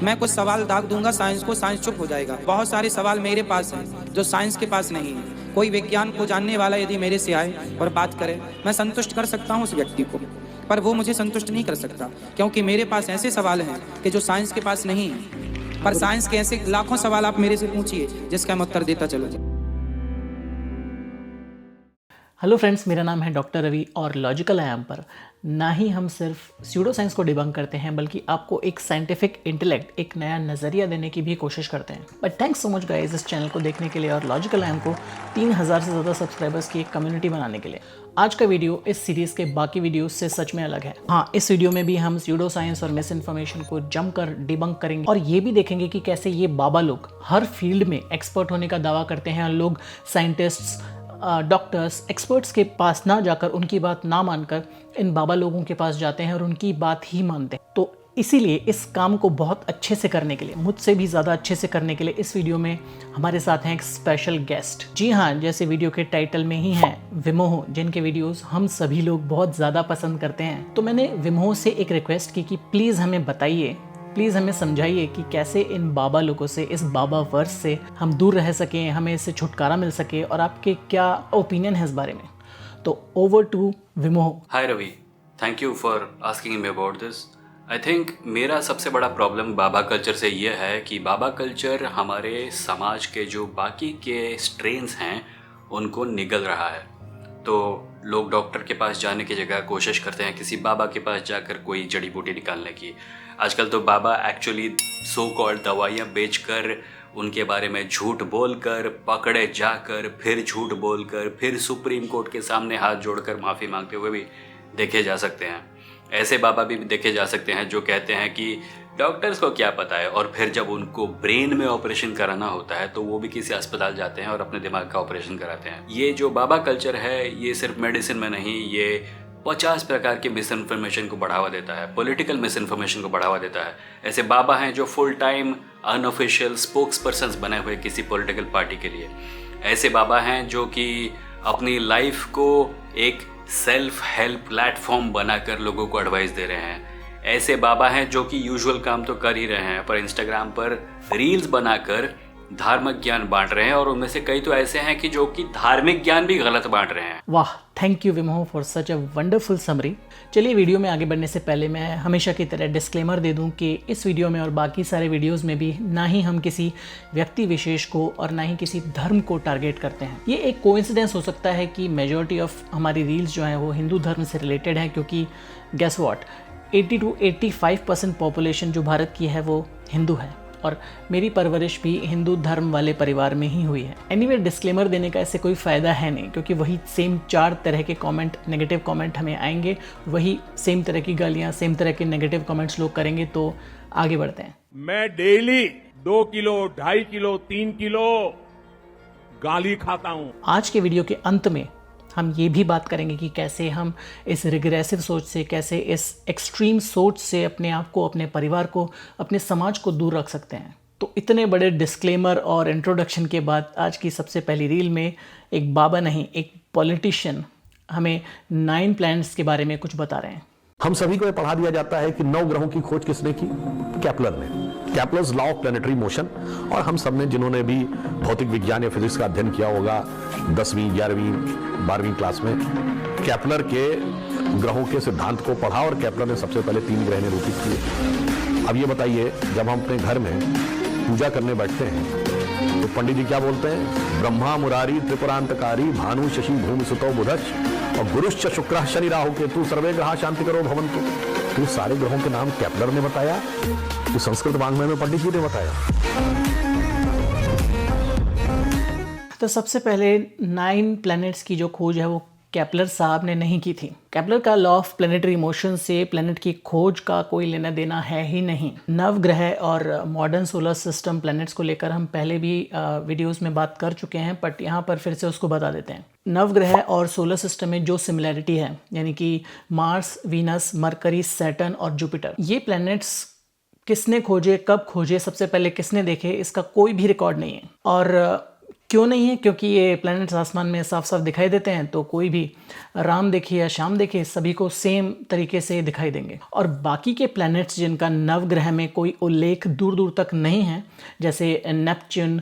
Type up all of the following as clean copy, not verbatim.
मैं कुछ सवाल दाग दूंगा साइंस को, साइंस चुप हो जाएगा। बहुत सारे सवाल मेरे पास हैं जो साइंस के पास नहीं है। कोई विज्ञान को जानने वाला यदि मेरे से आए और बात करे, मैं संतुष्ट कर सकता हूँ उस व्यक्ति को, पर वो मुझे संतुष्ट नहीं कर सकता, क्योंकि मेरे पास ऐसे सवाल हैं कि जो साइंस के पास नहीं है। पर साइंस के ऐसे लाखों सवाल आप मेरे से पूछिए जिसका मैं उत्तर देता चलूँ। हेलो फ्रेंड्स, मेरा नाम है डॉक्टर रवि और लॉजिकल आयाम पर ना ही हम सिर्फ स्यूडो साइंस को डिबंक करते हैं, बल्कि आपको एक साइंटिफिक इंटेलेक्ट, एक नया नज़रिया देने की भी कोशिश करते हैं। But thanks so much guys इस चैनल को देखने के लिए और लॉजिकल आयाम को 3000 से ज़्यादा सब्सक्राइबर्स की एक कम्युनिटी बनाने के लिए। आज का वीडियो इस सीरीज़ के बाकी वीडियोस से सच में अलग है। हाँ, इस वीडियो में भी हम स्यूडो साइंस और मिस इन्फॉर्मेशन को जमकर डिबंक करेंगे और ये भी देखेंगे कि कैसे ये बाबा लोग हर फील्ड में एक्सपर्ट होने का दावा करते हैं। लोग साइंटिस्ट्स, डॉक्टर्स, एक्सपर्ट्स के पास ना जाकर, उनकी बात ना मानकर इन बाबा लोगों के पास जाते हैं और उनकी बात ही मानते हैं। तो इसीलिए इस काम को बहुत अच्छे से करने के लिए, मुझसे भी ज़्यादा अच्छे से करने के लिए, इस वीडियो में हमारे साथ हैं एक स्पेशल गेस्ट। जी हाँ, जैसे वीडियो के टाइटल में ही हैं, विमोह, जिनके वीडियोस हम सभी लोग बहुत ज़्यादा पसंद करते हैं। तो मैंने विमोह से एक रिक्वेस्ट की कि प्लीज़ हमें बताइए, प्लीज़ हमें समझाइए कि कैसे इन बाबा लोगों से, इस बाबा वर्स से हम दूर रह सकें, हमें इससे छुटकारा मिल सके, और आपके क्या ओपिनियन है इस बारे में। तो over to Vimoh. Hi Ravi, thank you for asking me about this. I think मेरा सबसे बड़ा प्रॉब्लम बाबा कल्चर से ये है कि बाबा कल्चर हमारे समाज के जो बाकी के स्ट्रेन्स हैं उनको निगल रहा है। तो लोग डॉक्टर के पास जाने की जगह कोशिश करते हैं किसी बाबा के पास जाकर कोई जड़ी बूटी निकालने की। आजकल तो बाबा एक्चुअली सो कॉल्ड दवाइयाँ बेचकर, उनके बारे में झूठ बोलकर, पकड़े जाकर, फिर झूठ बोलकर, फिर सुप्रीम कोर्ट के सामने हाथ जोड़कर माफ़ी मांगते हुए भी देखे जा सकते हैं। ऐसे बाबा भी देखे जा सकते हैं जो कहते हैं कि डॉक्टर्स को क्या पता है, और फिर जब उनको ब्रेन में ऑपरेशन कराना होता है तो वो भी किसी अस्पताल जाते हैं और अपने दिमाग का ऑपरेशन कराते हैं। ये जो बाबा कल्चर है, ये सिर्फ मेडिसिन में नहीं, ये 50 प्रकार के मिस इन्फॉर्मेशन को बढ़ावा देता है, पॉलिटिकल मिस इन्फॉर्मेशन को बढ़ावा देता है। ऐसे बाबा हैं जो full time unofficial spokes persons बने हुए किसी पॉलिटिकल पार्टी के लिए। ऐसे बाबा हैं जो कि अपनी लाइफ को एक सेल्फ हेल्प प्लेटफॉर्म बनाकर लोगों को एडवाइस दे रहे हैं। ऐसे बाबा हैं जो कि यूजुअल काम तो कर ही रहे हैं, पर इंस्टाग्राम पर रील्स बनाकर धार्मिक ज्ञान बांट रहे हैं, और उनमें से कई तो ऐसे हैं कि जो कि धार्मिक ज्ञान भी गलत बांट रहे हैं। वाह, thank you Vimoh for such a wonderful summary. चलिए, वीडियो में आगे बढ़ने से पहले मैं हमेशा की तरह डिस्क्लेमर दे दूं कि इस वीडियो में और बाकी सारे वीडियोस में भी ना ही हम किसी व्यक्ति विशेष को और ना ही किसी धर्म को टारगेट करते हैं। ये एक कोइंसिडेंस हो सकता है कि मेजॉरिटी ऑफ हमारी रील्स जो हैं वो हिंदू धर्म से रिलेटेड है, क्योंकि गेस व्हाट, 80 to 85% पॉपुलेशन जो भारत की है वो हिंदू है, और मेरी परवरिश भी हिंदू धर्म वाले परिवार में ही हुई है। एनीवे, डिस्क्लेमर देने का ऐसे कोई फ़ायदा है नहीं, क्योंकि वही सेम 4 तरह के कमेंट, नेगेटिव कमेंट हमें आएंगे, वही सेम तरह की गालियाँ, सेम तरह के नेगेटिव कमेंट्स लोग करेंगे। तो आगे बढ़ते हैं। मैं डेली 2 किलो, 2.5 किलो, 3 किलो गाली खाता हूं। आज के वीडियो के अंत में हम ये भी बात करेंगे कि कैसे हम इस रिग्रेसिव सोच से, कैसे इस एक्सट्रीम सोच से अपने आप को, अपने परिवार को, अपने समाज को दूर रख सकते हैं। तो इतने बड़े डिस्क्लेमर और इंट्रोडक्शन के बाद आज की सबसे पहली रील में एक बाबा नहीं, एक पॉलिटिशियन हमें 9 प्लैनेट्स के बारे में कुछ बता रहे हैं। हम सभी को यह पढ़ा दिया जाता है कि 9 ग्रहों की खोज किसने की? केपलर ने। Kepler's law of planetary motion. और हम सब ने, जिन्होंने भी भौतिक विज्ञान या फिजिक्स का अध्ययन किया होगा 10वीं, 11वीं, 12वीं क्लास में, केपलर के ग्रहों के सिद्धांत को पढ़ा, और केपलर ने सबसे पहले 3 ग्रह निरूपित किए। अब ये बताइए, जब हम अपने घर में पूजा करने बैठते हैं तो पंडित जी क्या बोलते हैं? ब्रह्मा मुरारी त्रिपुरांतकारी भानु शशि भूमि सुतो बुधश्च और गुरुश्च शुक्र शनि राहु केतु सर्वे ग्रह शांति करो भवन्तु। तो सारे ग्रहों के नाम केपलर ने बताया, तो संस्कृत वाङ्मय में पंडित जी ने बताया। तो सबसे पहले 9 प्लैनेट्स की जो खोज है वो केपलर साहब ने नहीं की थी। केपलर का लॉ ऑफ प्लैनेटरी मोशन से प्लैनेट की खोज का कोई लेना देना है ही नहीं। नवग्रह और मॉडर्न सोलर सिस्टम प्लैनेट्स को लेकर हम पहले भी वीडियोस में बात कर चुके हैं, बट यहाँ पर फिर से उसको बता देते हैं। नवग्रह और सोलर सिस्टम में जो सिमिलैरिटी है, यानी कि मार्स, वीनस, मरकरी, सैटर्न और जुपिटर, ये प्लैनेट्स किसने खोजे, कब खोजे, सबसे पहले किसने देखे, इसका कोई भी रिकॉर्ड नहीं है। और क्यों नहीं है? क्योंकि ये प्लैनेट्स आसमान में साफ साफ दिखाई देते हैं, तो कोई भी राम देखे या शाम देखे सभी को सेम तरीके से दिखाई देंगे। और बाकी के प्लैनेट्स जिनका नवग्रह में कोई उल्लेख दूर दूर तक नहीं है, जैसे नेपच्यून,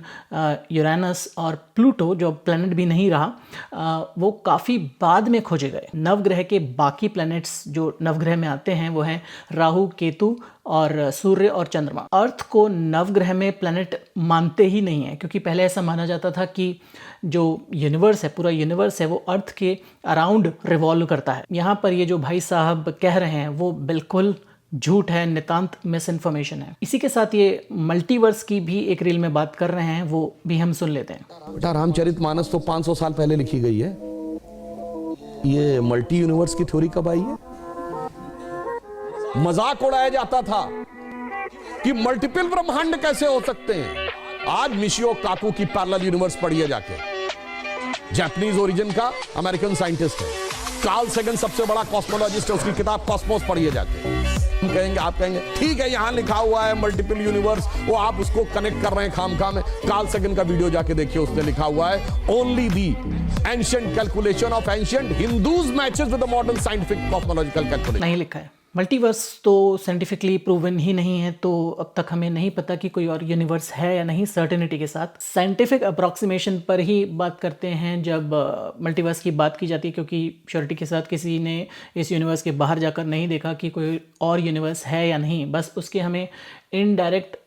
यूरेनस और प्लूटो, जो प्लैनेट भी नहीं रहा, वो काफ़ी बाद में खोजे गए। नवग्रह के बाकी प्लैनेट्स जो नवग्रह में आते हैं वो हैं राहु, केतु और सूर्य और चंद्रमा। अर्थ को नवग्रह में प्लैनेट मानते ही नहीं है, क्योंकि पहले ऐसा माना जाता था कि जो यूनिवर्स है, पूरा यूनिवर्स है, वो अर्थ के अराउंड रिवॉल्व करता है। यहाँ पर ये जो भाई साहब कह रहे हैं वो बिल्कुल झूठ है, नितांत मिस इन्फॉर्मेशन है। इसी के साथ ये मल्टीवर्स की भी एक रील में बात कर रहे हैं, वो भी हम सुन लेते हैं। बेटा रामचरितमानस तो 500 साल पहले लिखी गई है। ये मल्टी यूनिवर्स की थ्योरी कब आई है? मजाक उड़ाया जाता था कि मल्टीपल ब्रह्मांड कैसे हो सकते हैं। आज मिशियो काकू की पैरेलल यूनिवर्स पढ़िए जाके, जापानीज ओरिजिन का अमेरिकन साइंटिस्ट है। कार्ल सेगन सबसे बड़ा कॉस्मोलॉजिस्ट है, उसकी किताब कॉस्मोस पढ़िए जाके। हम कहेंगे, आप कहेंगे ठीक है यहां लिखा हुआ है मल्टीपल यूनिवर्स, वो आप उसको कनेक्ट कर रहे हैं खामखा में। कार्ल सेगन का वीडियो जाके देखिए, उसने लिखा हुआ है only the ancient calculation of ancient Hindus matches with the modern scientific cosmological calculation. नहीं लिखा है। मल्टीवर्स तो साइंटिफिकली प्रूवन ही नहीं है, तो अब तक हमें नहीं पता कि कोई और यूनिवर्स है या नहीं सर्टेनिटी के साथ। साइंटिफिक अप्रॉक्सीमेशन पर ही बात करते हैं जब मल्टीवर्स की बात की जाती है, क्योंकि श्योरिटी के साथ किसी ने इस यूनिवर्स के बाहर जाकर नहीं देखा कि कोई और यूनिवर्स है या नहीं। बस उसके हमें इनडायरेक्ट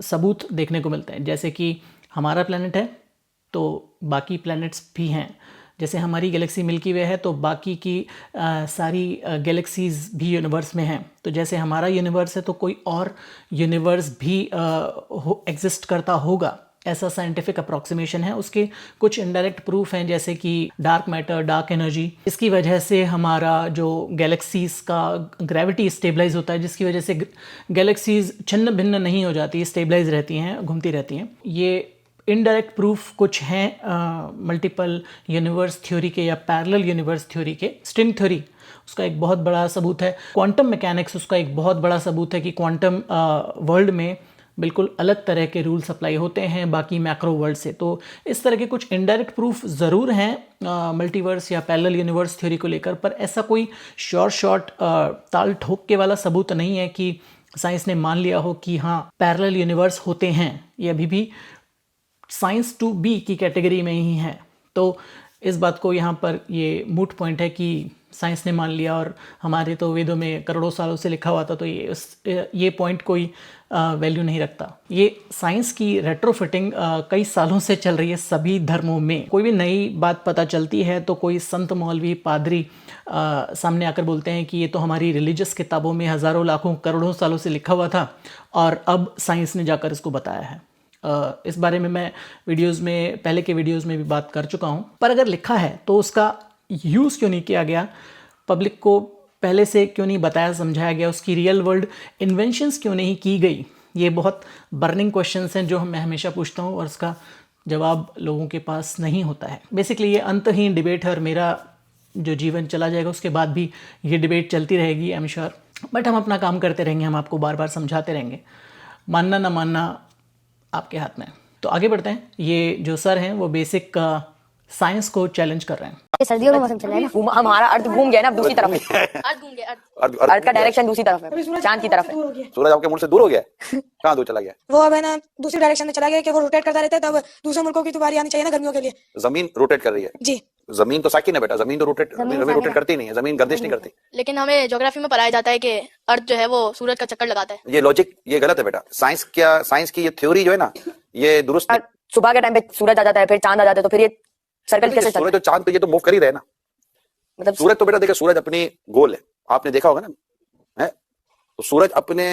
सबूत देखने को मिलते हैं। जैसे कि हमारा प्लैनेट है तो बाकी प्लैनेट्स भी हैं। जैसे हमारी गैलेक्सी मिल्की वे है तो बाकी की सारी गैलेक्सीज़ भी यूनिवर्स में हैं। तो जैसे हमारा यूनिवर्स है तो कोई और यूनिवर्स भी एग्जिस्ट करता होगा, ऐसा साइंटिफिक अप्रॉक्सीमेशन है। उसके कुछ इनडायरेक्ट प्रूफ हैं, जैसे कि डार्क मैटर, डार्क एनर्जी। इसकी वजह से हमारा जो गैलेक्सीज़ का ग्रेविटी स्टेबलाइज होता है, जिसकी वजह से गैलेक्सीज़ छिन्न भिन्न नहीं हो जाती, स्टेबलाइज रहती हैं, घूमती रहती हैं। ये इनडायरेक्ट प्रूफ कुछ हैं मल्टीपल यूनिवर्स थ्योरी के या पैरेलल यूनिवर्स थ्योरी के। स्ट्रिंग थ्योरी उसका एक बहुत बड़ा सबूत है। क्वांटम मैकेनिक्स उसका एक बहुत बड़ा सबूत है कि क्वांटम वर्ल्ड में बिल्कुल अलग तरह के रूल्स अप्लाई होते हैं बाकी मैक्रो वर्ल्ड से। तो इस तरह के कुछ इनडायरेक्ट प्रूफ ज़रूर हैं मल्टीवर्स या पैरेलल यूनिवर्स थ्योरी को लेकर, पर ऐसा कोई शॉर्ट ताल ठोक के वाला सबूत नहीं है कि साइंस ने मान लिया हो कि हाँ पैरेलल यूनिवर्स होते हैं। ये अभी भी साइंस टू बी की कैटेगरी में ही है। तो इस बात को यहाँ पर ये मूट पॉइंट है कि साइंस ने मान लिया और हमारे तो वेदों में करोड़ों सालों से लिखा हुआ था, तो ये पॉइंट कोई वैल्यू नहीं रखता। ये साइंस की रेट्रोफिटिंग कई सालों से चल रही है सभी धर्मों में। कोई भी नई बात पता चलती है तो कोई संत, मौलवी, पादरी सामने आकर बोलते हैं कि ये तो हमारी रिलीजियस किताबों में हज़ारों, लाखों, करोड़ों सालों से लिखा हुआ था और अब साइंस ने जाकर इसको बताया है। इस बारे में मैं वीडियोस में, पहले के वीडियोस में भी बात कर चुका हूँ। पर अगर लिखा है तो उसका यूज़ क्यों नहीं किया गया, पब्लिक को पहले से क्यों नहीं बताया, समझाया गया, उसकी रियल वर्ल्ड इन्वेंशंस क्यों नहीं की गई? ये बहुत बर्निंग क्वेश्चंस हैं जो मैं हमेशा पूछता हूँ और उसका जवाब लोगों के पास नहीं होता है। बेसिकली ये अंतहीन डिबेट है और मेरा जो जीवन चला जाएगा उसके बाद भी ये डिबेट चलती रहेगी, आई एम श्योर। बट हम अपना काम करते रहेंगे, हम आपको बार बार समझाते रहेंगे। मानना ना मानना आपके हाथ में। तो आगे बढ़ते हैं। ये जो सर हैं वो बेसिक साइंस को चैलेंज कर रहे हैं। ये सर्दियों का मौसम चल रहा है ना, हमारा अर्थ घूम गया ना अब दूसरी तरफ है। अर्थ घूम गया, अर्थ का डायरेक्शन दूसरी तरफ है, चांद की तरफ है। सूरज आपके मुल्क से दूर हो गया कहाँ दूर चला गया? वो अब है ना दूसरी डायरेक्शन में चला गया कि वो रोटेट करता रहता है, तब दूसरे मुल्कों की तो बारी आनी चाहिए ना गर्मियों के लिए। जमीन रोटेट कर रही है जी। जमीन तो साकिन है बेटा, जमीन तो रोटेट करती नहीं है, जमीन गर्दिश नहीं करती। लेकिन हमें ज्योग्राफी में पढ़ाया जाता है कि अर्थ जो है वो सूरज का चक्कर लगाता है। ये लॉजिक ये गलत है बेटा। साइंस की ये थ्योरी जो है ना ये दुरुस्त नहीं। सुबह के टाइम पे सूरज आ जाता है, फिर चांद आ जाता है, तो फिर ये सर्कल कैसे चलता है? सूरज तो चांद पे ये तो मूव कर ही रहे ना, मतलब सूरज तो बेटा देखिए, सूरज अपनी गोल है, आपने देखा होगा ना, है तो सूरज अपने।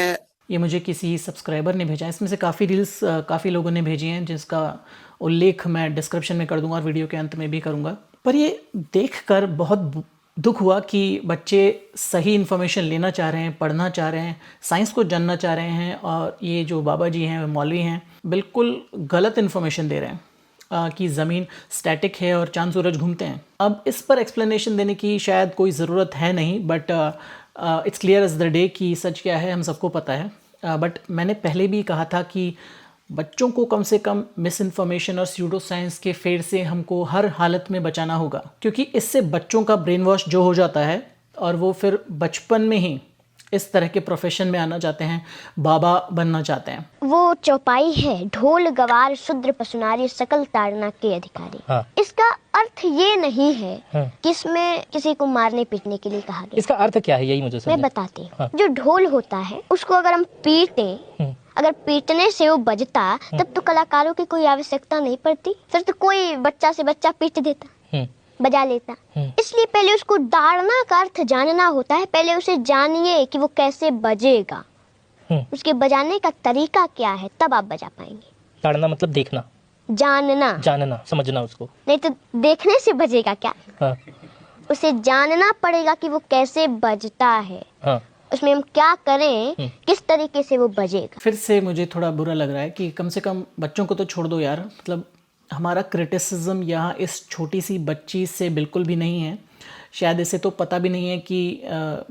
ये मुझे किसी सब्सक्राइबर ने भेजा है, इसमें से काफ़ी रील्स काफ़ी लोगों ने भेजी हैं जिसका उल्लेख मैं डिस्क्रिप्शन में कर दूंगा और वीडियो के अंत में भी करूंगा। पर ये देखकर बहुत दुख हुआ कि बच्चे सही इन्फॉर्मेशन लेना चाह रहे हैं, पढ़ना चाह रहे हैं, साइंस को जानना चाह रहे हैं, और ये जो बाबा जी हैं, मौलवी हैं, बिल्कुल गलत इन्फॉर्मेशन दे रहे हैं कि ज़मीन स्टैटिक है और चांद सूरज घूमते हैं। अब इस पर एक्सप्लेनेशन देने की शायद कोई ज़रूरत है नहीं, but it's clear as the day कि सच क्या है हम सबको पता है। बट मैंने पहले भी कहा था कि बच्चों को कम से कम मिस इन्फॉर्मेशन और स्यूडो साइंस के फेर से हमको हर हालत में बचाना होगा, क्योंकि इससे बच्चों का ब्रेन वॉश जो हो जाता है और वो फिर बचपन में ही इस तरह के प्रोफेशन में आना चाहते हैं, बाबा बनना चाहते हैं। वो चौपाई है, ढोल गवार शूद्र पशुनारी सकल ताड़ना के अधिकारी। हाँ। इसका अर्थ ये नहीं है कि इसमें किसी को मारने पीटने के लिए कहा गया। इसका अर्थ क्या है, यही मुझे समझ। मैं बताती हूँ। जो ढोल होता है उसको अगर हम पीटे, अगर पीटने से वो बजता तब तो कलाकारों की कोई आवश्यकता नहीं पड़ती, फिर तो कोई बच्चा से बच्चा पीट देता, बजा लेता। इसलिए पहले उसको दाड़ना का अर्थ जानना होता है। पहले उसे जानिए कि वो कैसे बजेगा, उसके बजाने का तरीका क्या है, तब आप बजा पाएंगे। दाड़ना मतलब देखना, जानना, जानना, समझना उसको। नहीं तो देखने से बजेगा क्या? हाँ। उसे जानना पड़ेगा कि वो कैसे बजता है। हाँ। उसमें हम क्या करें, किस तरीके से वो बजेगा। फिर से मुझे थोड़ा बुरा लग रहा है कि कम से कम बच्चों को तो छोड़ दो यार, मतलब हमारा क्रिटिसिज्म यहाँ इस छोटी सी बच्ची से बिल्कुल भी नहीं है। शायद इसे तो पता भी नहीं है कि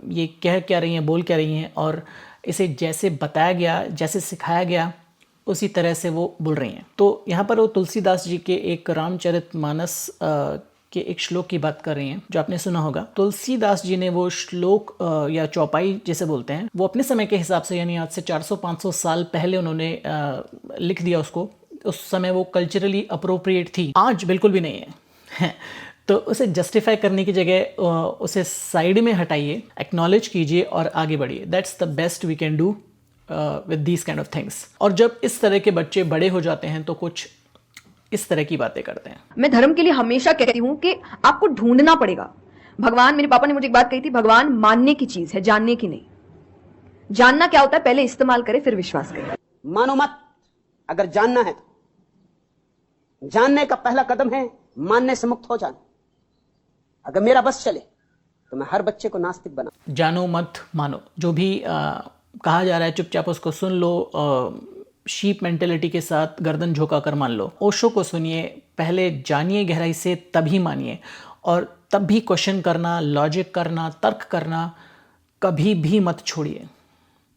ये कह क्या रही हैं, बोल क्या रही हैं, और इसे जैसे बताया गया, जैसे सिखाया गया उसी तरह से वो बोल रही हैं। तो यहाँ पर वो तुलसीदास जी के एक रामचरितमानस के एक श्लोक की बात कर रही हैं, जो आपने सुना होगा। तुलसीदास जी ने वो श्लोक या चौपाई जिसे बोलते हैं, वो अपने समय के हिसाब से, यानी आज से 400-500 साल पहले उन्होंने लिख दिया उसको। उस समय वो कल्चरली अप्रोप्रिएट थी, आज बिल्कुल भी नहीं है। तो उसे जस्टिफाई करने की जगह उसे साइड में हटाइए, एक्नॉलेज कीजिए और आगे बढ़िए। That's the best we can do with these kind of things. और जब इस तरह के बच्चे बड़े हो जाते हैं तो कुछ इस तरह की बातें करते हैं। मैं धर्म के लिए हमेशा कहती हूँ कि आपको ढूंढना पड़ेगा। भगवान, मेरे पापा ने मुझे एक बात कही थी, भगवान मानने की चीज है, जानने की नहीं। जानना क्या होता है, पहले इस्तेमाल करे फिर विश्वास करे। मानो मत, अगर जानना है तो जानने का पहला कदम है मानने से मुक्त हो जाना। अगर मेरा बस चले तो मैं हर बच्चे को नास्तिक बना। जानो मत मानो, जो भी कहा जा रहा है चुपचाप उसको सुन लो, शीप मेंटेलिटी के साथ गर्दन झुका कर मान लो। ओशो को सुनिए, पहले जानिए गहराई से तभी मानिए, और तब भी क्वेश्चन करना, लॉजिक करना, तर्क करना कभी भी मत छोड़िए।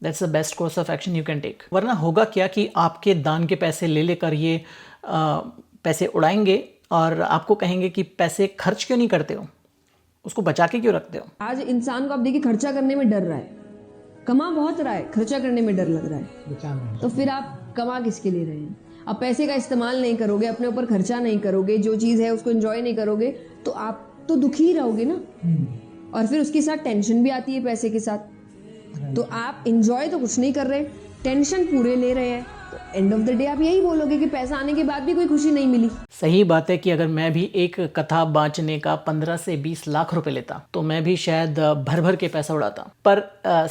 That's the best course of action you can take. वरना होगा क्या कि आपके दान के पैसे ले लेकर ये पैसे उड़ाएंगे और आपको कहेंगे कि पैसे खर्च क्यों नहीं करते हो, उसको बचा के क्यों रखते हो। आज इंसान को आप देखिए खर्चा करने में डर रहा है, कमा बहुत रहा है, खर्चा करने में डर लग रहा है। तो फिर आप कमा किसके लिए रहे हैं? आप पैसे का इस्तेमाल नहीं करोगे, अपने ऊपर खर्चा नहीं करोगे, जो चीज़ है उसको एंजॉय नहीं करोगे, तो आप तो दुखी ही रहोगे ना। और फिर उसके साथ टेंशन भी आती है पैसे के साथ। तो आप एंजॉय तो कुछ नहीं कर रहे, टेंशन पूरे ले रहे हैं, तो एंड ऑफ द डे आप यही बोलोगे कि पैसा आने के बाद भी कोई खुशी नहीं मिली। सही बात है कि अगर मैं भी एक कथा बांचने का 15 से 20 लाख रुपए लेता तो मैं भी शायद भर भर के पैसा उड़ाता। पर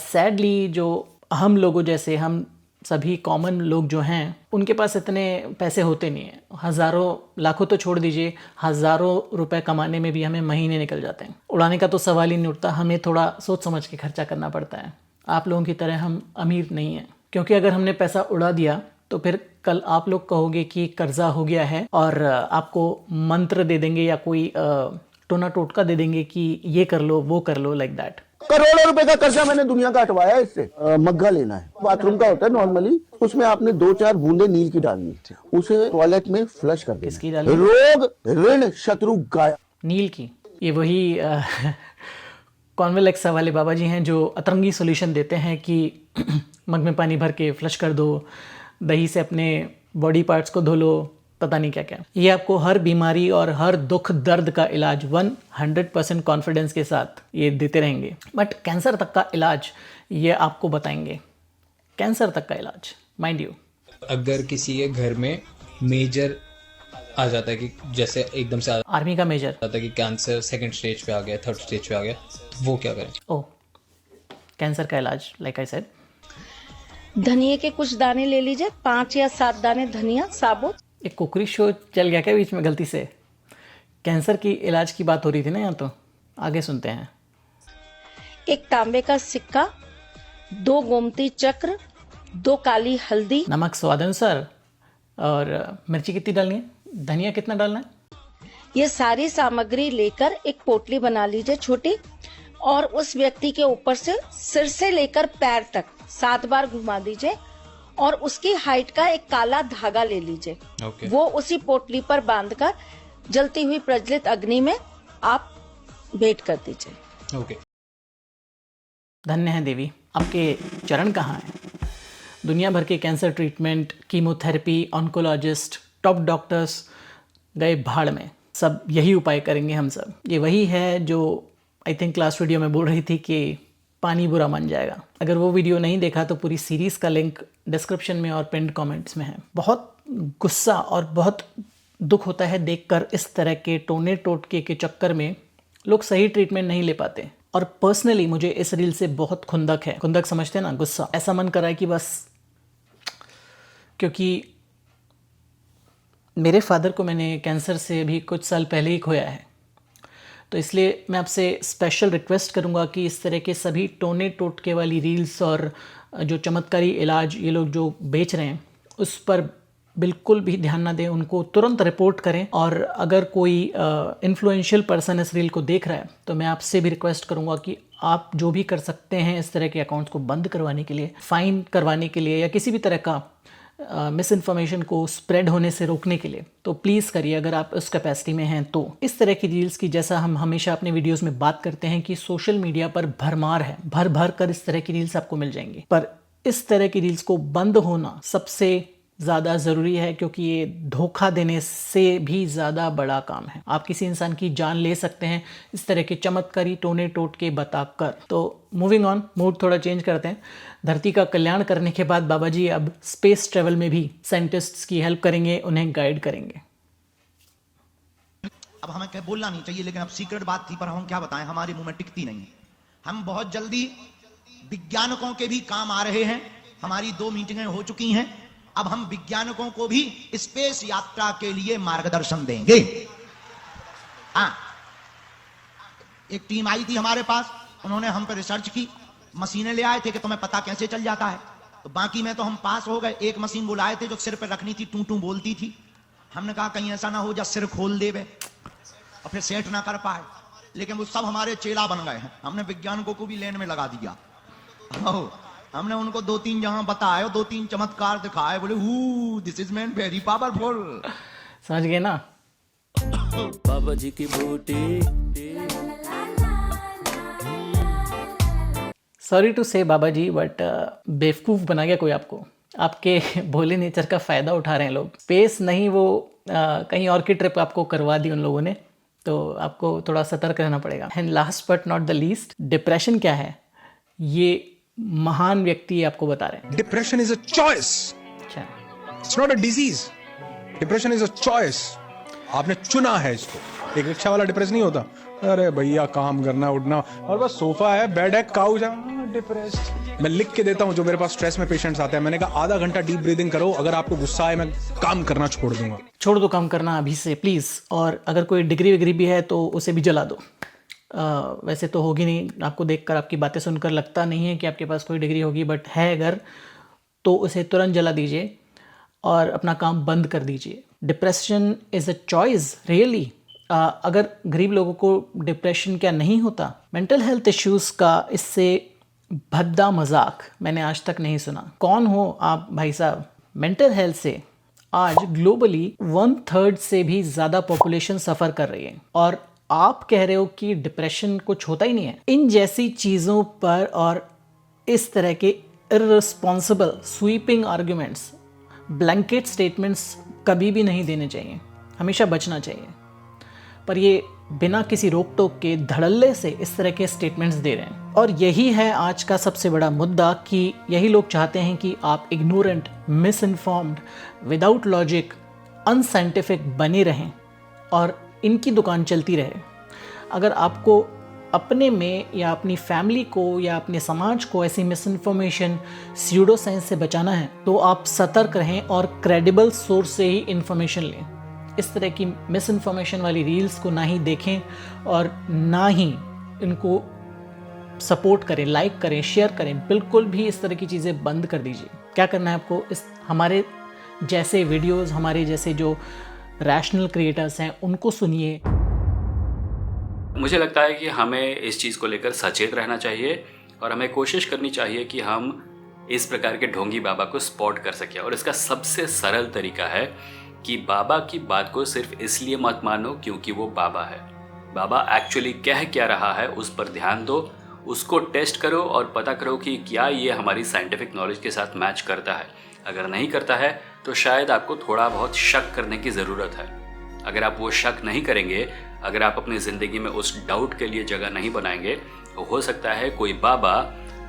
सैडली जो हम लोगों जैसे, हम सभी कॉमन लोग जो हैं, उनके पास इतने पैसे होते नहीं हैं। हज़ारों, लाखों तो छोड़ दीजिए, हज़ारों रुपए कमाने में भी हमें महीने निकल जाते हैं। उड़ाने का तो सवाल ही नहीं उठता, हमें थोड़ा सोच समझ के खर्चा करना पड़ता है। आप लोगों की तरह हम अमीर नहीं हैं, क्योंकि अगर हमने पैसा उड़ा दिया तो फिर कल आप लोग कहोगे कि कर्जा हो गया है और आपको मंत्र दे देंगे या कोई टोना टोटका दे देंगे कि ये कर लो, वो कर लो, लाइक दैट। करोड़ों रुपए का कर्जा मैंने दुनिया का हटवाया इससे। मग्गा लेना है, बाथरूम का होता है नॉर्मली, उसमें आपने 2-4 बूंदे नील की डालनी, उसे टॉयलेट में फ्लश कर देना। रोग, ऋण, शत्रु गायब। नील की, ये वही कॉन्वेलेक्सा वाले बाबा जी हैं जो अतरंगी सॉल्यूशन देते हैं कि मग में पानी भर के फ्लश कर दो, दही से अपने बॉडी पार्ट्स को धो लो, पता नहीं क्या क्या। ये आपको हर बीमारी और हर दुख दर्द का इलाज 100% कॉन्फिडेंस के साथ ये देते रहेंगे। बट कैंसर तक का इलाज ये आपको बताएंगे, कैंसर तक का इलाज, माइंड यू। अगर किसी के घर में मेजर आ जाता है कि जैसे एकदम से आर्मी का मेजर आता है कि कैंसर 2nd स्टेज पे आ गया, 3rd स्टेज पे आ गया, तो वो क्या करें? ओह, कैंसर का इलाज लाइक आई सेड, धनिया के कुछ दाने ले लीजिए, 5 या 7 दाने धनिया साबुत। एक कुकरी शो चल गया क्या बीच में गलती से? कैंसर की इलाज की बात हो रही थी ना यहाँ, तो आगे सुनते हैं। एक तांबे का सिक्का, 2 गोमती चक्र, 2 काली हल्दी, नमक स्वाद अनुसार, और मिर्ची कितनी डालनी है, धनिया कितना डालना है? ये सारी सामग्री लेकर एक पोटली बना लीजिए छोटी, और उस व्यक्ति के ऊपर से सिर से लेकर पैर तक 7 बार घुमा दीजिए और उसकी हाइट का एक काला धागा ले लीजिए। Okay. वो उसी पोटली पर बांधकर जलती हुई प्रज्वलित अग्नि में आप भेंट कर दीजिए। ओके। धन्य है देवी, आपके चरण कहाँ हैं? दुनिया भर के cancer treatment, chemotherapy, oncologist, top doctors गए भाड़ में, सब यही उपाय करेंगे हम सब। ये वही है जो आई थिंक लास्ट वीडियो में बोल रही थी कि पानी बुरा मान जाएगा। अगर वो वीडियो नहीं देखा तो पूरी सीरीज़ का लिंक डिस्क्रिप्शन में और पिन्ड कमेंट्स में है। बहुत गुस्सा और बहुत दुख होता है देखकर इस तरह के टोने टोटके के चक्कर में लोग सही ट्रीटमेंट नहीं ले पाते। और पर्सनली मुझे इस रील से बहुत खुंदक है। खुंदक समझते हैं ना, गुस्सा। ऐसा मन कर रहा है कि बस, क्योंकि मेरे फादर को मैंने कैंसर से भी कुछ साल पहले ही खोया है, तो इसलिए मैं आपसे स्पेशल रिक्वेस्ट करूंगा कि इस तरह के सभी टोने टोटके वाली रील्स और जो चमत्कारी इलाज ये लोग जो बेच रहे हैं उस पर बिल्कुल भी ध्यान ना दें, उनको तुरंत रिपोर्ट करें। और अगर कोई इन्फ्लुएंशियल पर्सन इस रील को देख रहा है तो मैं आपसे भी रिक्वेस्ट करूंगा कि आप जो भी कर सकते हैं इस तरह के अकाउंट्स को बंद करवाने के लिए, फाइन करवाने के लिए, या किसी भी तरह का मिस इन्फॉर्मेशन को स्प्रेड होने से रोकने के लिए, तो प्लीज़ करिए अगर आप उस कैपेसिटी में हैं तो। इस तरह की रील्स की, जैसा हम हमेशा अपने वीडियोस में बात करते हैं कि सोशल मीडिया पर भरमार है, भर भर कर इस तरह की रील्स आपको मिल जाएंगी। पर इस तरह की रील्स को बंद होना सबसे ज़्यादा ज़रूरी है, क्योंकि ये धोखा देने से भी ज़्यादा बड़ा काम है। आप किसी इंसान की जान ले सकते हैं इस तरह के चमत्कारी टोने टोटके बताकर। तो मूविंग ऑन, मूड थोड़ा चेंज करते हैं। धरती का कल्याण करने के बाद बाबा जी अब स्पेस ट्रेवल में भी साइंटिस्ट्स की हेल्प करेंगे, उन्हें गाइड करेंगे। अब हमें क्या बोलना नहीं चाहिए, लेकिन अब सीक्रेट बात थी पर हम क्या बताएं, हमारे मुंह में टिकती नहीं है। हम बहुत जल्दी वैज्ञानिकों के भी काम आ रहे हैं। हमारी 2 मीटिंगें हो चुकी हैं। अब हम वैज्ञानिकों को भी स्पेस यात्रा के लिए मार्गदर्शन देंगे। हाँ, एक टीम आई थी हमारे पास, उन्होंने हम पर रिसर्च की, मशीनें ले आए थे कि तुम्हें पता कैसे चल जाता है, तो बाकी में तो हम पास हो गए। एक मशीन बुलाए थे जो सिर पर रखनी थी, टू टू बोलती थी। हमने कहा कहीं ऐसा ना हो जा सिर खोल देवे और फिर सेट ना कर पाए, लेकिन वो सब हमारे चेला बन गए हैं। हमने वैज्ञानिकों को भी लेन में लगा दिया। हमने उनको 2-3 जहां बताए, 2-3 चमत्कार दिखाए, बोले this is man very powerful. समझ गए ना? बाबा जी की बूटी। सॉरी टू से बाबा जी, बट बेवकूफ़ बना गया कोई आपको। आपके भोले नेचर का फ़ायदा उठा रहे हैं लोग। स्पेस नहीं, वो कहीं और की ट्रिप आपको करवा दी उन लोगों ने, तो आपको थोड़ा सतर्क रहना पड़ेगा। And last but not the least, depression क्या है ये महान व्यक्ति आपको बता रहे हैं। Depression is a choice, it's not a disease. Depression is a choice, आपने चुना है इसको। एक रिक्शा वाला डिप्रेस नहीं होता, अरे भैया काम करना उठना और बस सोफा है, बेड है, काउच है, डिप्रेस्ड। मैं लिख के देता हूँ जो मेरे पास स्ट्रेस में पेशेंट्स आते हैं, मैंने कहा आधा घंटा डीप ब्रीदिंग करो, अगर आपको गुस्सा है मैं काम करना छोड़ दूंगा। छोड़ दो काम करना अभी से प्लीज़। और अगर कोई डिग्री विग्री भी है तो उसे भी जला दो। वैसे तो होगी नहीं, आपको देखकर, आपकी बातें सुनकर लगता नहीं है कि आपके पास कोई डिग्री होगी, बट है अगर तो उसे तुरंत जला दीजिए और अपना काम बंद कर दीजिए। Depression is a choice really. अगर गरीब लोगों को डिप्रेशन क्या नहीं होता? मेंटल हेल्थ इश्यूज़ का इससे भद्दा मजाक मैंने आज तक नहीं सुना। कौन हो आप भाई साहब? मेंटल हेल्थ से आज ग्लोबली 1/3 से भी ज़्यादा पॉपुलेशन सफ़र कर रही है, और आप कह रहे हो कि डिप्रेशन कुछ होता ही नहीं है। इन जैसी चीज़ों पर और इस तरह के irresponsible sweeping arguments, blanket statements कभी भी नहीं देने चाहिए, हमेशा बचना चाहिए। पर ये बिना किसी रोक टोक के धड़ल्ले से इस तरह के स्टेटमेंट्स दे रहे हैं। और यही है आज का सबसे बड़ा मुद्दा कि यही लोग चाहते हैं कि आप ignorant, miss informed, without logic, unscientific बने रहें और इनकी दुकान चलती रहे। अगर आपको अपने में या अपनी फैमिली को या अपने समाज को ऐसी मिस इन्फॉर्मेशन, स्यूडो साइंस से बचाना है तो आप सतर्क रहें और क्रेडिबल सोर्स से ही इन्फॉर्मेशन लें। इस तरह की मिस इन्फॉर्मेशन वाली रील्स को ना ही देखें और ना ही इनको सपोर्ट करें, लाइक करें, शेयर करें। बिल्कुल भी इस तरह की चीज़ें बंद कर दीजिए। क्या करना है आपको? इस हमारे जैसे वीडियोस, हमारे जैसे जो रैशनल क्रिएटर्स हैं उनको सुनिए। मुझे लगता है कि हमें इस चीज़ को लेकर सचेत रहना चाहिए और हमें कोशिश करनी चाहिए कि हम इस प्रकार के ढोंगी बाबा को स्पॉट कर सके। और इसका सबसे सरल तरीका है कि बाबा की बात को सिर्फ इसलिए मत मानो क्योंकि वो बाबा है। बाबा एक्चुअली कह क्या रहा है उस पर ध्यान दो, उसको टेस्ट करो और पता करो कि क्या ये हमारी साइंटिफिक नॉलेज के साथ मैच करता है। अगर नहीं करता है तो शायद आपको थोड़ा बहुत शक करने की ज़रूरत है। अगर आप वो शक नहीं करेंगे, अगर आप अपनी ज़िंदगी में उस डाउट के लिए जगह नहीं बनाएंगे, तो हो सकता है कोई बाबा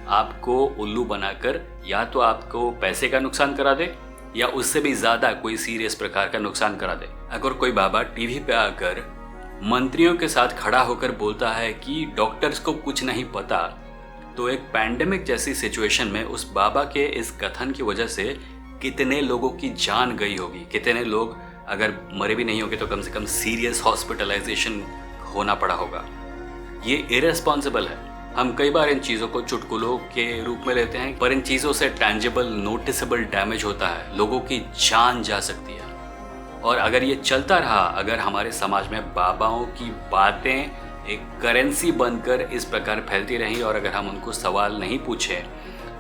आपको उल्लू बनाकर या तो आपको पैसे का नुकसान करा दे या उससे भी ज़्यादा कोई सीरियस प्रकार का नुकसान करा दे। अगर कोई बाबा टीवी पे आकर मंत्रियों के साथ खड़ा होकर बोलता है कि डॉक्टर्स को कुछ नहीं पता, तो एक पैंडेमिक जैसी सिचुएशन में उस बाबा के इस कथन की वजह से कितने लोगों की जान गई होगी, कितने लोग अगर मरे भी नहीं होंगे तो कम से कम सीरियस हॉस्पिटलाइजेशन होना पड़ा होगा। ये इरेस्पॉन्सिबल है। हम कई बार इन चीज़ों को चुटकुलों के रूप में लेते हैं, पर इन चीज़ों से टैंजिबल नोटिसेबल डैमेज होता है, लोगों की जान जा सकती है। और अगर ये चलता रहा, अगर हमारे समाज में बाबाओं की बातें एक करेंसी बनकर इस प्रकार फैलती रही और अगर हम उनको सवाल नहीं पूछें,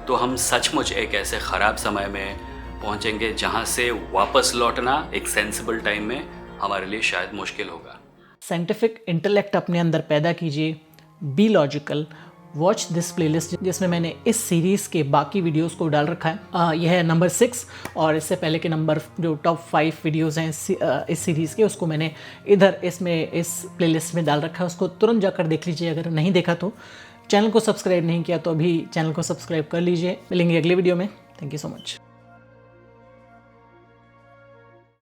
तो हम सचमुच एक ऐसे ख़राब समय में पहुंचेंगे जहां से वापस लौटना एक सेंसिबल टाइम में हमारे लिए शायद मुश्किल होगा। साइंटिफिक इंटेलेक्ट अपने अंदर पैदा कीजिए, be logical, watch this playlist जिसमें मैंने इस सीरीज़ के बाकी वीडियोस को डाल रखा है। यह है नंबर 6 और इससे पहले के नंबर जो टॉप 5 वीडियोस हैं इस सीरीज़ के, उसको मैंने इधर इस प्लेलिस्ट में डाल रखा है। उसको तुरंत जाकर देख लीजिए। अगर नहीं देखा तो चैनल को सब्सक्राइब नहीं किया तो अभी चैनल को सब्सक्राइब कर लीजिए। मिलेंगे अगले वीडियो में। Thank you so much.